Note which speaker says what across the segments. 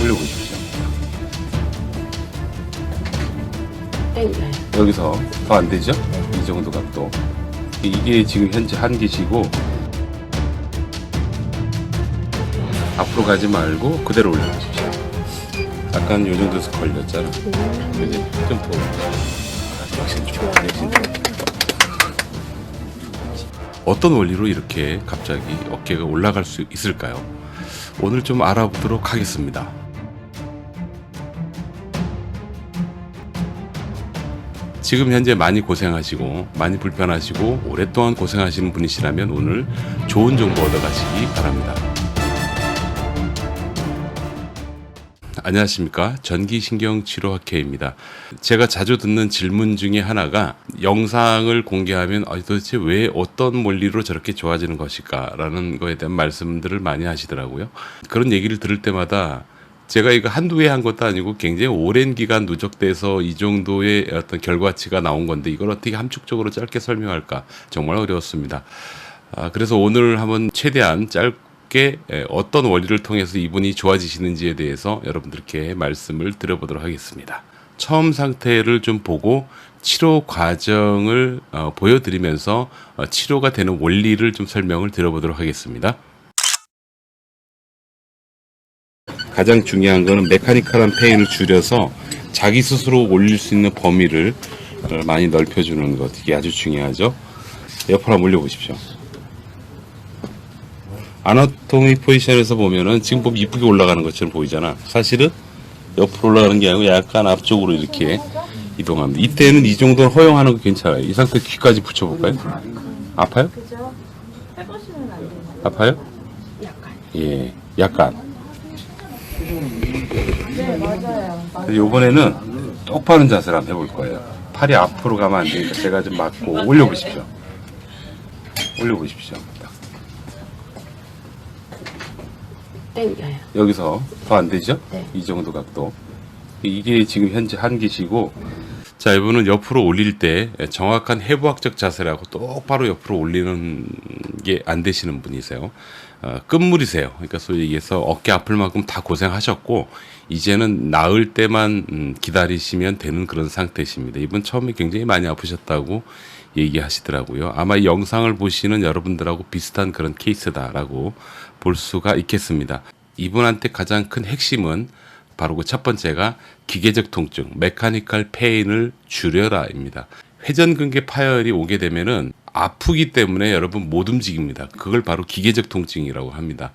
Speaker 1: 올려보십시오.
Speaker 2: 네.
Speaker 1: 여기서 더 안 되죠? 이 정도 각도. 이게 지금 현재 한계시고 앞으로 가지 말고 그대로 올려보십시오. 약간 요 정도에서 걸렸잖아. 그지? 좀 더. 역시 좋아. 역시 좋아. 어떤 원리로 이렇게 갑자기 어깨가 올라갈 수 있을까요? 오늘 좀 알아보도록 하겠습니다. 지금 현재 많이 고생하시고 많이 불편하시고 오랫동안 고생하시는 분이시라면 오늘 좋은 정보 얻어가시기 바랍니다. 안녕하십니까, 전기신경치료학회입니다. 제가 자주 듣는 질문 중에 하나가 영상을 공개하면 도대체 왜 어떤 원리로 저렇게 좋아지는 것일까 라는 거에 대한 말씀들을 많이 하시더라고요. 그런 얘기를 들을 때마다 제가 이거 한두 해 한 것도 아니고 굉장히 오랜 기간 누적돼서 이 정도의 어떤 결과치가 나온 건데 이걸 어떻게 함축적으로 짧게 설명할까 정말 어려웠습니다. 그래서 오늘 한번 최대한 짧게 어떤 원리를 통해서 이분이 좋아지시는지에 대해서 여러분들께 말씀을 드려보도록 하겠습니다. 처음 상태를 좀 보고 치료 과정을 보여드리면서 치료가 되는 원리를 좀 설명을 드려보도록 하겠습니다. 가장 중요한 거는 메카니컬한 페인을 줄여서 자기 스스로 올릴 수 있는 범위를 많이 넓혀주는 것, 이게 아주 중요하죠. 옆으로 한번 올려보십시오. 아나토미 포지션에서 보면은 지금 보면 이쁘게 올라가는 것처럼 보이잖아. 사실은 옆으로 올라가는 게 아니고 약간 앞쪽으로 이렇게 이동합니다. 이때는 이 정도는 허용하는 거 괜찮아요. 이 상태 귀까지 붙여볼까요? 아파요?
Speaker 2: 그죠? 해보시면 안 되나요?
Speaker 1: 아파요?
Speaker 2: 약간.
Speaker 1: 예, 약간.
Speaker 2: 네, 맞아요.
Speaker 1: 이번에는 똑바른 자세를 한번 해볼 거예요. 팔이 앞으로 가면 안 되니까 제가 좀 맞고 올려보십시오. 올려보십시오. 딱.
Speaker 2: 땡겨요.
Speaker 1: 여기서 더 안 되죠?
Speaker 2: 네.
Speaker 1: 이 정도 각도. 이게 지금 현재 한계시고, 자, 이분은 옆으로 올릴 때 정확한 해부학적 자세라고 똑바로 옆으로 올리는 게 안 되시는 분이세요. 끝물이세요. 그러니까 소위 얘기해서 어깨 아플 만큼 다 고생하셨고 이제는 나을 때만 기다리시면 되는 그런 상태십니다. 이분 처음에 굉장히 많이 아프셨다고 얘기하시더라고요. 아마 이 영상을 보시는 여러분들하고 비슷한 그런 케이스다라고 볼 수가 있겠습니다. 이분한테 가장 큰 핵심은 바로 그 첫 번째가 기계적 통증, 메카니컬 페인을 줄여라입니다. 회전근개 파열이 오게 되면은 아프기 때문에 여러분 못 움직입니다. 그걸 바로 기계적 통증이라고 합니다.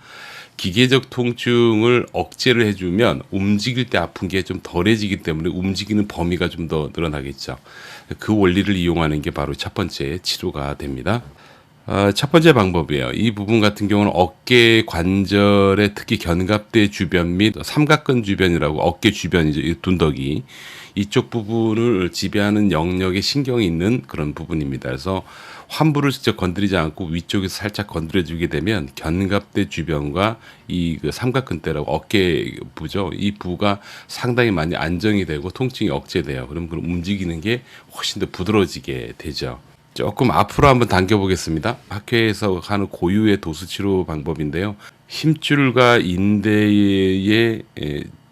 Speaker 1: 기계적 통증을 억제를 해주면 움직일 때 아픈 게 좀 덜해지기 때문에 움직이는 범위가 좀 더 늘어나겠죠. 그 원리를 이용하는 게 바로 첫 번째 치료가 됩니다. 첫 번째 방법이에요. 이 부분 같은 경우는 어깨 관절의 특히 견갑대 주변 및 삼각근 주변이라고, 어깨 주변이죠. 이 둔덕이. 이쪽 부분을 지배하는 영역에 신경이 있는 그런 부분입니다. 그래서 환부를 직접 건드리지 않고 위쪽에서 살짝 건드려주게 되면 견갑대 주변과 이 그 삼각근대라고 어깨 부죠. 이 부가 상당히 많이 안정이 되고 통증이 억제돼요. 그럼 움직이는 게 훨씬 더 부드러워지게 되죠. 조금 앞으로 한번 당겨 보겠습니다. 학회에서 하는 고유의 도수 치료 방법인데요. 힘줄과 인대의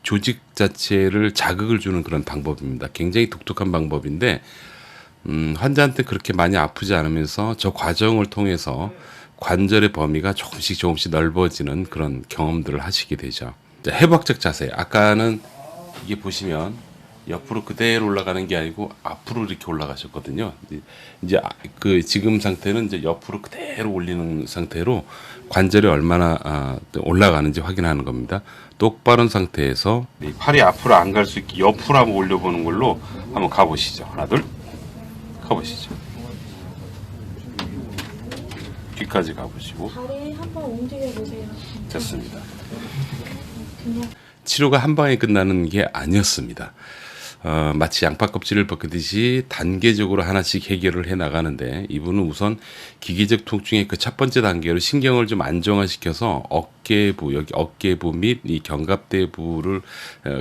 Speaker 1: 조직 자체를 자극을 주는 그런 방법입니다. 굉장히 독특한 방법인데 환자한테 그렇게 많이 아프지 않으면서 저 과정을 통해서 관절의 범위가 조금씩 넓어지는 그런 경험들을 하시게 되죠. 해부학적 자세. 아까는 이게 보시면 옆으로 그대로 올라가는 게 아니고 앞으로 이렇게 올라가셨거든요. 이제 그 지금 상태는 이제 옆으로 그대로 올리는 상태로 관절이 얼마나 올라가는지 확인하는 겁니다. 똑바른 상태에서 팔이 앞으로 안 갈 수 있게 옆으로 한번 올려보는 걸로 한번 가보시죠. 하나, 둘, 가보시죠. 뒤까지 가보시고.
Speaker 2: 다리 한번 움직여 보세요.
Speaker 1: 됐습니다.
Speaker 2: 그냥
Speaker 1: 치료가 한 방에 끝나는 게 아니었습니다. 마치 양파 껍질을 벗기듯이 단계적으로 하나씩 해결을 해 나가는데 이분은 우선 기계적 통증의 그 첫 번째 단계로 신경을 좀 안정화시켜서 어깨부, 여기 어깨부 및 이 견갑대부를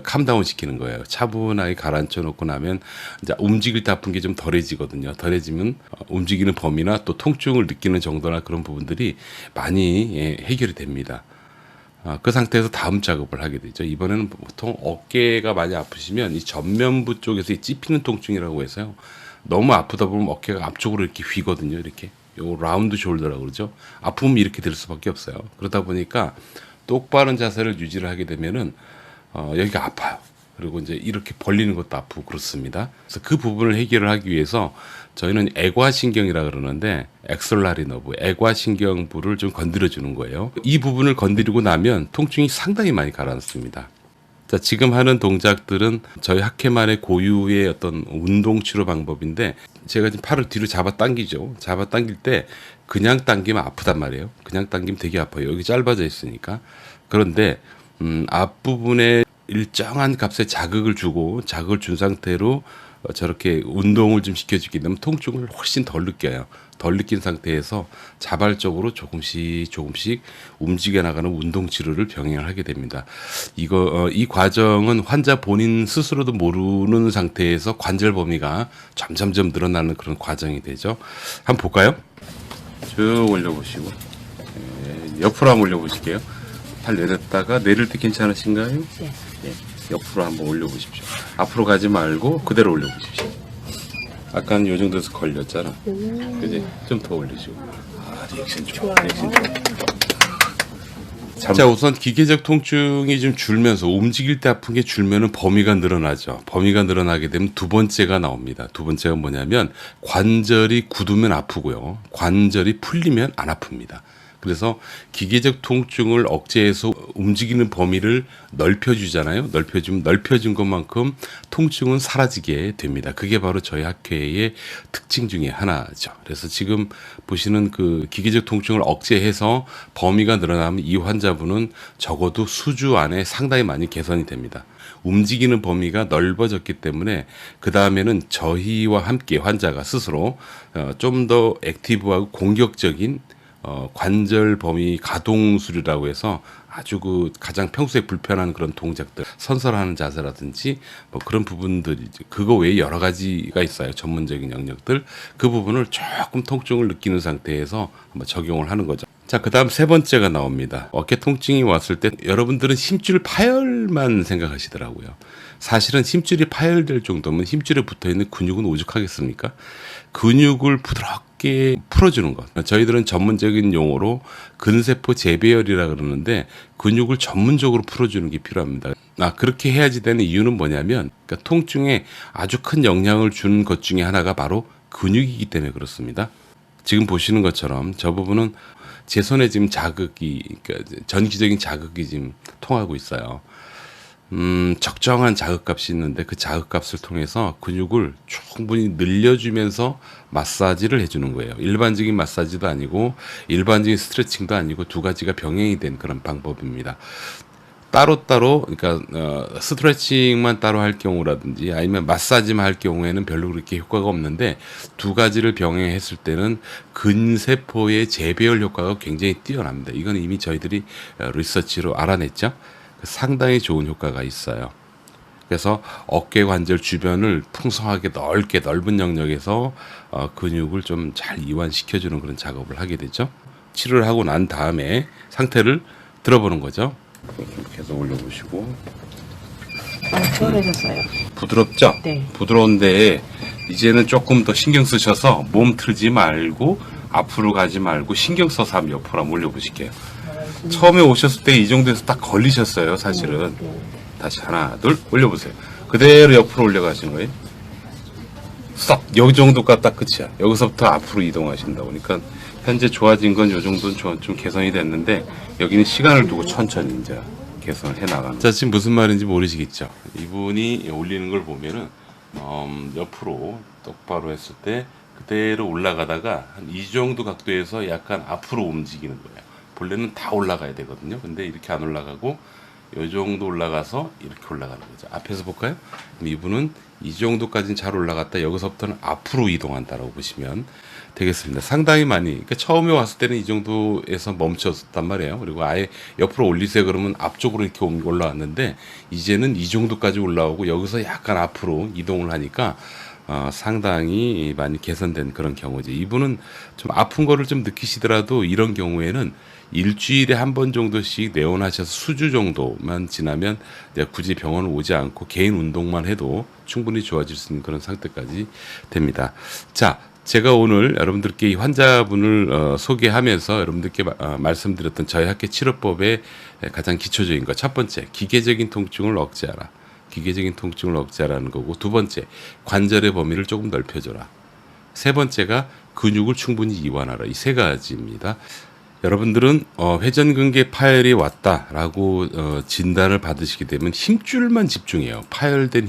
Speaker 1: 캄다운 시키는 거예요. 차분하게 가라앉혀 놓고 나면 이제 움직일 때 아픈 게 좀 덜해지거든요. 덜해지면 움직이는 범위나 또 통증을 느끼는 정도나 그런 부분들이 많이 해결이 됩니다. 그 상태에서 다음 작업을 하게 되죠. 이번에는 보통 어깨가 많이 아프시면 이 전면부 쪽에서 이 찝히는 통증이라고 해서요. 너무 아프다 보면 어깨가 앞쪽으로 이렇게 휘거든요. 이렇게. 요 라운드 숄더라고 그러죠. 아프면 이렇게 될 수밖에 없어요. 그러다 보니까 똑바른 자세를 유지를 하게 되면은 여기가 아파요. 그리고 이제 이렇게 벌리는 것도 아프고 그렇습니다. 그래서 그 부분을 해결을 하기 위해서 저희는 애과신경이라 그러는데 엑솔라리 너브, 애과신경부를 좀 건드려 주는 거예요. 이 부분을 건드리고 나면 통증이 상당히 많이 가라앉습니다. 자, 지금 하는 동작들은 저희 학회만의 고유의 어떤 운동 치료 방법인데 제가 지금 팔을 뒤로 잡아 당기죠. 잡아 당길 때 그냥 당기면 아프단 말이에요. 그냥 당기면 되게 아파요. 여기 짧아져 있으니까. 그런데 앞부분에 일정한 값의 자극을 주고 자극을 준 상태로 저렇게 운동을 좀 시켜주게 되면 통증을 훨씬 덜 느껴요. 덜 느낀 상태에서 자발적으로 조금씩 움직여 나가는 운동 치료를 병행을 하게 됩니다. 이 과정은 환자 본인 스스로도 모르는 상태에서 관절 범위가 점점점 늘어나는 그런 과정이 되죠. 한번 볼까요? 쭉 올려보시고 옆으로 한번 올려보실게요. 팔 내렸다가 내릴 때 괜찮으신가요?
Speaker 2: 네.
Speaker 1: 예, 옆으로 한번 올려보십시오. 앞으로 가지 말고 그대로 올려보십시오. 아까는 요 정도에서 걸렸잖아. 그지? 좀 더 올리시고. 리액션 좋아. 리액션 좋아. 자, 우선 기계적 통증이 좀 줄면서 움직일 때 아픈 게 줄면은 범위가 늘어나죠. 범위가 늘어나게 되면 두 번째가 나옵니다. 두 번째가 뭐냐면 관절이 굳으면 아프고요. 관절이 풀리면 안 아픕니다. 그래서 기계적 통증을 억제해서 움직이는 범위를 넓혀주잖아요. 넓혀준 것만큼 통증은 사라지게 됩니다. 그게 바로 저희 학회의 특징 중에 하나죠. 그래서 지금 보시는 그 기계적 통증을 억제해서 범위가 늘어나면 이 환자분은 적어도 수주 안에 상당히 많이 개선이 됩니다. 움직이는 범위가 넓어졌기 때문에 그 다음에는 저희와 함께 환자가 스스로 좀 더 액티브하고 공격적인 관절 범위 가동술이라고 해서 아주 그 가장 평소에 불편한 그런 동작들, 선설하는 자세라든지 뭐 그런 부분들이 그거 외에 여러 가지가 있어요. 전문적인 영역들. 그 부분을 조금 통증을 느끼는 상태에서 한번 적용을 하는 거죠. 자, 그다음 세 번째가 나옵니다. 어깨 통증이 왔을 때 여러분들은 힘줄 파열만 생각하시더라고요. 사실은 힘줄이 파열될 정도면 힘줄에 붙어있는 근육은 오죽하겠습니까? 근육을 부드럽게 풀어주는 것. 저희들은 전문적인 용어로 근세포 재배열이라 그러는데 근육을 전문적으로 풀어주는 게 필요합니다. 그렇게 해야지 되는 이유는 뭐냐면 그러니까 통증에 아주 큰 영향을 주는 것 중에 하나가 바로 근육이기 때문에 그렇습니다. 지금 보시는 것처럼 저 부분은 제 손에 지금 그러니까 전기적인 자극이 지금 통하고 있어요. 적정한 자극값이 있는데 그 자극값을 통해서 근육을 충분히 늘려주면서 마사지를 해주는 거예요. 일반적인 마사지도 아니고 일반적인 스트레칭도 아니고 두 가지가 병행이 된 그런 방법입니다. 따로따로 그러니까 스트레칭만 따로 할 경우라든지 아니면 마사지만 할 경우에는 별로 그렇게 효과가 없는데 두 가지를 병행했을 때는 근세포의 재배열 효과가 굉장히 뛰어납니다. 이건 이미 저희들이 리서치로 알아냈죠. 상당히 좋은 효과가 있어요. 그래서 어깨 관절 주변을 풍성하게 넓은 영역에서 근육을 좀 잘 이완시켜주는 그런 작업을 하게 되죠. 치료를 하고 난 다음에 상태를 들어보는 거죠. 계속 올려보시고.
Speaker 2: 시원해졌어요.
Speaker 1: 부드럽죠?
Speaker 2: 네.
Speaker 1: 부드러운데 이제는 조금 더 신경 쓰셔서 몸 틀지 말고 앞으로 가지 말고 신경 써서 한번 옆으로 한번 올려보실게요. 처음에 오셨을 때 이 정도에서 딱 걸리셨어요, 사실은. 다시 하나, 둘, 올려보세요. 그대로 옆으로 올려가시는 거예요. 스톱! 여기 정도가 딱 끝이야. 여기서부터 앞으로 이동하신다 보니까 현재 좋아진 건 요 정도는 좀 개선이 됐는데 여기는 시간을 두고 천천히 이제 개선을 해나가는. 자, 지금 무슨 말인지 모르시겠죠? 이분이 올리는 걸 보면은 옆으로 똑바로 했을 때 그대로 올라가다가 한 이 정도 각도에서 약간 앞으로 움직이는 거예요. 본래는 다 올라가야 되거든요. 근데 이렇게 안 올라가고 요 정도 올라가서 이렇게 올라가는 거죠. 앞에서 볼까요? 이분은 이 정도까지는 잘 올라갔다. 여기서부터는 앞으로 이동한다라고 보시면 되겠습니다. 상당히 많이. 그러니까 처음에 왔을 때는 이 정도에서 멈췄단 말이에요. 그리고 아예 옆으로 올리세요 그러면 앞쪽으로 이렇게 올라왔는데 이제는 이 정도까지 올라오고 여기서 약간 앞으로 이동을 하니까 상당히 많이 개선된 그런 경우죠. 이분은 좀 아픈 거를 좀 느끼시더라도 이런 경우에는 일주일에 한 번 정도씩 내원하셔서 수주 정도만 지나면 이제 굳이 병원을 오지 않고 개인 운동만 해도 충분히 좋아질 수 있는 그런 상태까지 됩니다. 자, 제가 오늘 여러분들께 이 환자분을 소개하면서 여러분들께 말씀드렸던 저희 학회 치료법의 가장 기초적인 것, 첫 번째, 기계적인 통증을 억제하라. 기계적인 통증을 억제하라는 거고, 두 번째, 관절의 범위를 조금 넓혀줘라. 세 번째가 근육을 충분히 이완하라. 이 세 가지입니다. 여러분들은 회전근개 파열이 왔다라고 진단을 받으시게 되면 힘줄만 집중해요. 파열된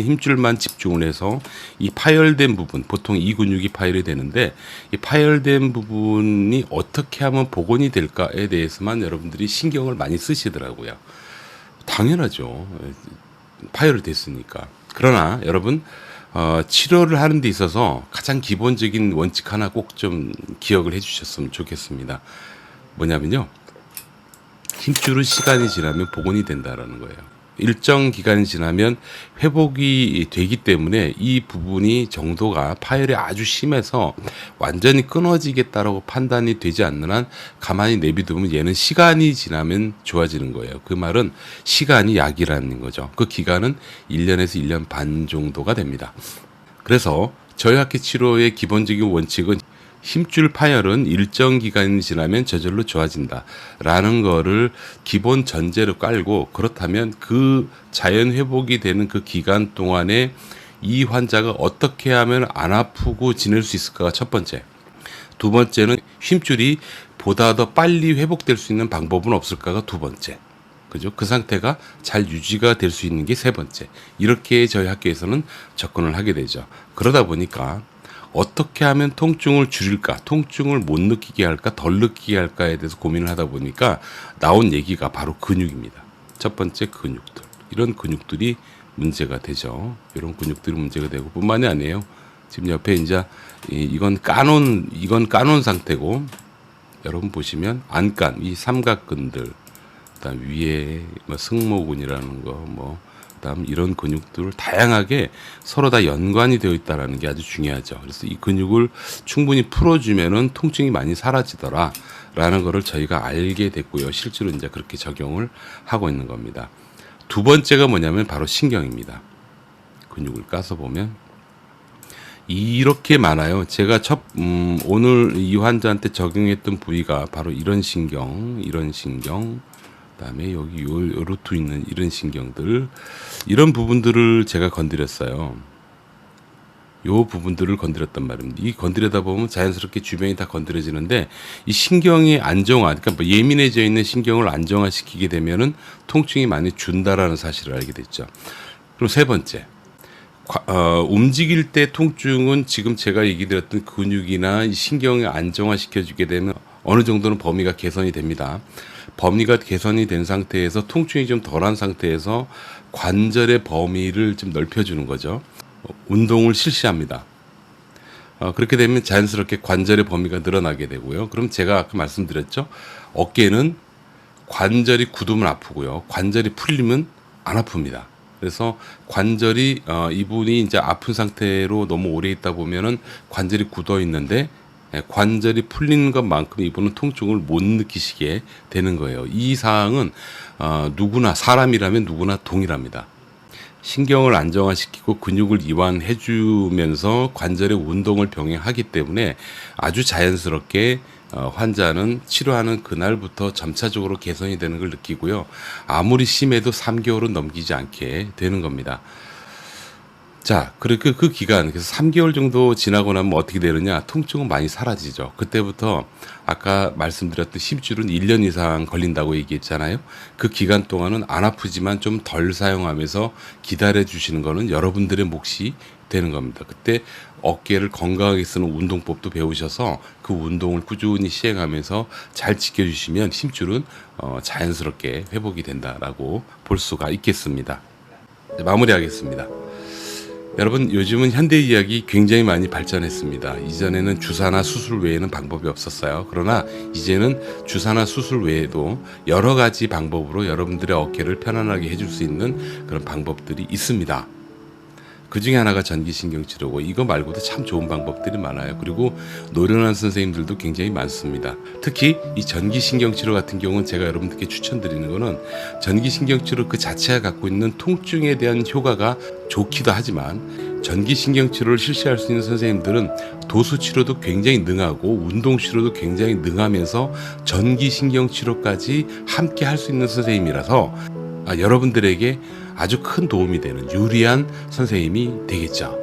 Speaker 1: 힘줄만 집중을 해서 이 파열된 부분, 보통 이 근육이 파열이 되는데 이 파열된 부분이 어떻게 하면 복원이 될까에 대해서만 여러분들이 신경을 많이 쓰시더라고요. 당연하죠. 파열이 됐으니까. 그러나 여러분 치료를 하는 데 있어서 가장 기본적인 원칙 하나 꼭 좀 기억을 해 주셨으면 좋겠습니다. 뭐냐면요. 힘줄은 시간이 지나면 복원이 된다라는 거예요. 일정 기간이 지나면 회복이 되기 때문에 이 부분이 정도가 파열이 아주 심해서 완전히 끊어지겠다라고 판단이 되지 않는 한 가만히 내비두면 얘는 시간이 지나면 좋아지는 거예요. 그 말은 시간이 약이라는 거죠. 그 기간은 1년에서 1년 반 정도가 됩니다. 그래서 저희 학회 치료의 기본적인 원칙은 힘줄 파열은 일정 기간이 지나면 저절로 좋아진다 라는 거를 기본 전제로 깔고, 그렇다면 그 자연 회복이 되는 그 기간 동안에 이 환자가 어떻게 하면 안 아프고 지낼 수 있을까가 첫 번째. 두 번째는 힘줄이 보다 더 빨리 회복될 수 있는 방법은 없을까가 두 번째. 그죠? 그 상태가 잘 유지가 될 수 있는 게 세 번째. 이렇게 저희 학교에서는 접근을 하게 되죠. 그러다 보니까 어떻게 하면 통증을 줄일까, 통증을 못 느끼게 할까, 덜 느끼게 할까에 대해서 고민을 하다 보니까 나온 얘기가 바로 근육입니다. 첫 번째, 근육들. 이런 근육들이 문제가 되죠. 이런 근육들이 문제가 되고 뿐만이 아니에요. 지금 옆에 이제 이건 까놓은 상태고, 여러분 보시면 안간, 이 삼각근들, 그다음 위에 뭐 승모근이라는 거, 그다음 이런 근육들을 다양하게 서로 다 연관이 되어 있다라는 게 아주 중요하죠. 그래서 이 근육을 충분히 풀어주면은 통증이 많이 사라지더라라는 거를 저희가 알게 됐고요. 실제로 이제 그렇게 적용을 하고 있는 겁니다. 두 번째가 뭐냐면 바로 신경입니다. 근육을 까서 보면 이렇게 많아요. 제가 오늘 이 환자한테 적용했던 부위가 바로 이런 신경, 그다음에 여기 요 루트 있는 이런 신경들, 이런 부분들을 제가 건드렸어요. 요 부분들을 건드렸단 말입니다. 이 건드리다 보면 자연스럽게 주변이 다 건드려지는데, 이 신경의 안정화, 그러니까 뭐 예민해져 있는 신경을 안정화시키게 되면은 통증이 많이 준다라는 사실을 알게 됐죠. 그럼 세 번째, 움직일 때 통증은 지금 제가 얘기 드렸던 근육이나 이 신경을 안정화시켜주게 되면 어느 정도는 범위가 개선이 됩니다. 범위가 개선이 된 상태에서 통증이 좀 덜한 상태에서 관절의 범위를 좀 넓혀주는 거죠. 운동을 실시합니다. 그렇게 되면 자연스럽게 관절의 범위가 늘어나게 되고요. 그럼 제가 아까 말씀드렸죠. 어깨는 관절이 굳으면 아프고요. 관절이 풀리면 안 아픕니다. 그래서 관절이 이분이 이제 아픈 상태로 너무 오래 있다 보면은 관절이 굳어 있는데 관절이 풀리는 것만큼 이분은 통증을 못 느끼시게 되는 거예요. 이 사항은 누구나, 사람이라면 누구나 동일합니다. 신경을 안정화시키고 근육을 이완해 주면서 관절의 운동을 병행하기 때문에 아주 자연스럽게 환자는 치료하는 그날부터 점차적으로 개선이 되는 걸 느끼고요. 아무리 심해도 3개월은 넘기지 않게 되는 겁니다. 자, 그리고 그 기간, 그래서 3개월 정도 지나고 나면 어떻게 되느냐? 통증은 많이 사라지죠. 그때부터 아까 말씀드렸던 힘줄은 1년 이상 걸린다고 얘기했잖아요. 그 기간 동안은 안 아프지만 좀 덜 사용하면서 기다려 주시는 거는 여러분들의 몫이 되는 겁니다. 그때 어깨를 건강하게 쓰는 운동법도 배우셔서 그 운동을 꾸준히 시행하면서 잘 지켜주시면 힘줄은 자연스럽게 회복이 된다라고 볼 수가 있겠습니다. 마무리하겠습니다. 여러분, 요즘은 현대의학이 굉장히 많이 발전했습니다. 이전에는 주사나 수술 외에는 방법이 없었어요. 그러나 이제는 주사나 수술 외에도 여러 가지 방법으로 여러분들의 어깨를 편안하게 해줄 수 있는 그런 방법들이 있습니다. 그 중에 하나가 전기신경치료고 이거 말고도 참 좋은 방법들이 많아요. 그리고 노련한 선생님들도 굉장히 많습니다. 특히 이 전기신경치료 같은 경우는 제가 여러분들께 추천드리는 거는 전기신경치료 그 자체가 갖고 있는 통증에 대한 효과가 좋기도 하지만 전기신경치료를 실시할 수 있는 선생님들은 도수치료도 굉장히 능하고 운동치료도 굉장히 능하면서 전기신경치료까지 함께 할 수 있는 선생님이라서 여러분들에게 아주 큰 도움이 되는 유리한 선생님이 되겠죠.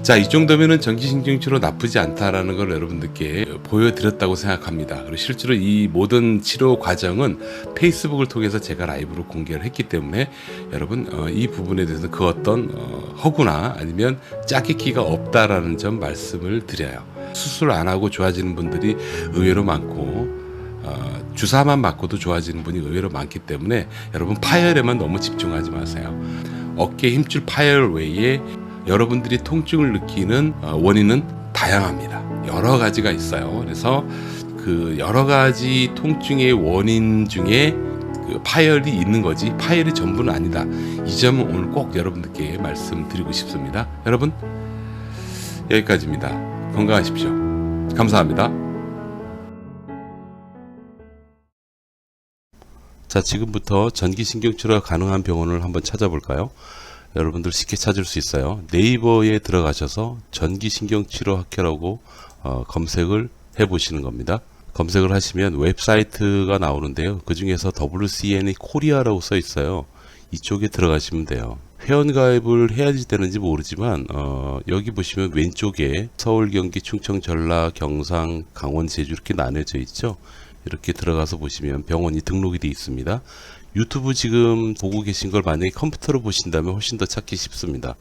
Speaker 1: 자, 이 정도면은 전기신경치료 나쁘지 않다라는 걸 여러분들께 보여드렸다고 생각합니다. 그리고 실제로 이 모든 치료 과정은 페이스북을 통해서 제가 라이브로 공개를 했기 때문에 여러분 이 부분에 대해서 그 어떤 허구나 아니면 짜깁기가 없다라는 점 말씀을 드려요. 수술 안 하고 좋아지는 분들이 의외로 많고 주사만 맞고도 좋아지는 분이 의외로 많기 때문에 여러분 파열에만 너무 집중하지 마세요. 어깨 힘줄 파열 외에 여러분들이 통증을 느끼는 원인은 다양합니다. 여러 가지가 있어요. 그래서 그 여러 가지 통증의 원인 중에 그 파열이 있는 거지 파열이 전부는 아니다. 이 점은 오늘 꼭 여러분들께 말씀드리고 싶습니다. 여러분 여기까지입니다. 건강하십시오. 감사합니다. 자, 지금부터 전기신경치료가 가능한 병원을 한번 찾아볼까요? 여러분들 쉽게 찾을 수 있어요. 네이버에 들어가셔서 전기신경치료학회라고 검색을 해보시는 겁니다. 검색을 하시면 웹사이트가 나오는데요. 그 중에서 WCN이 코리아라고 써 있어요. 이쪽에 들어가시면 돼요. 회원가입을 해야 되는지 모르지만 여기 보시면 왼쪽에 서울, 경기, 충청, 전라, 경상, 강원, 제주 이렇게 나뉘어져 있죠. 이렇게 들어가서 보시면 병원이 등록이 되어 있습니다. 유튜브 지금 보고 계신 걸 만약에 컴퓨터로 보신다면 훨씬 더 찾기 쉽습니다.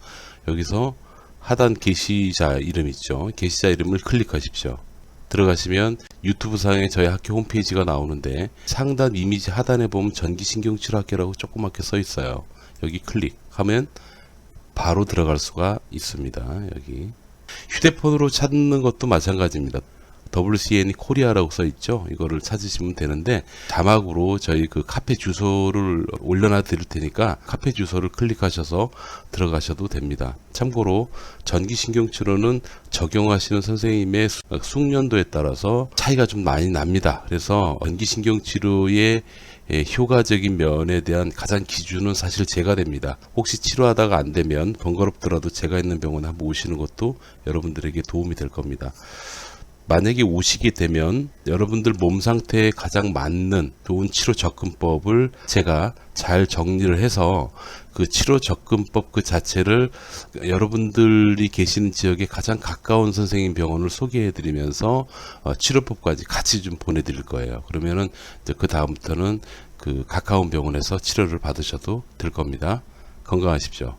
Speaker 1: 여기서 하단 게시자 이름 있죠. 게시자 이름을 클릭하십시오. 들어가시면 유튜브 상에 저희 학교 홈페이지가 나오는데 상단 이미지 하단에 보면 전기신경치료학회라고 조그맣게 써 있어요. 여기 클릭하면 바로 들어갈 수가 있습니다. 여기 휴대폰으로 찾는 것도 마찬가지입니다. WCN이 코리아라고 써 있죠. 이거를 찾으시면 되는데 자막으로 저희 그 카페 주소를 올려놔 드릴 테니까 카페 주소를 클릭하셔서 들어가셔도 됩니다. 참고로 전기신경치료는 적용하시는 선생님의 숙련도에 따라서 차이가 좀 많이 납니다. 그래서 전기신경치료의 효과적인 면에 대한 가장 기준은 사실 제가 됩니다. 혹시 치료하다가 안 되면 번거롭더라도 제가 있는 병원에 한번 오시는 것도 여러분들에게 도움이 될 겁니다. 만약에 오시게 되면 여러분들 몸 상태에 가장 맞는 좋은 치료 접근법을 제가 잘 정리를 해서 그 치료 접근법 그 자체를 여러분들이 계시는 지역에 가장 가까운 선생님 병원을 소개해 드리면서 치료법까지 같이 좀 보내드릴 거예요. 그러면은 이제 그 다음부터는 그 가까운 병원에서 치료를 받으셔도 될 겁니다. 건강하십시오.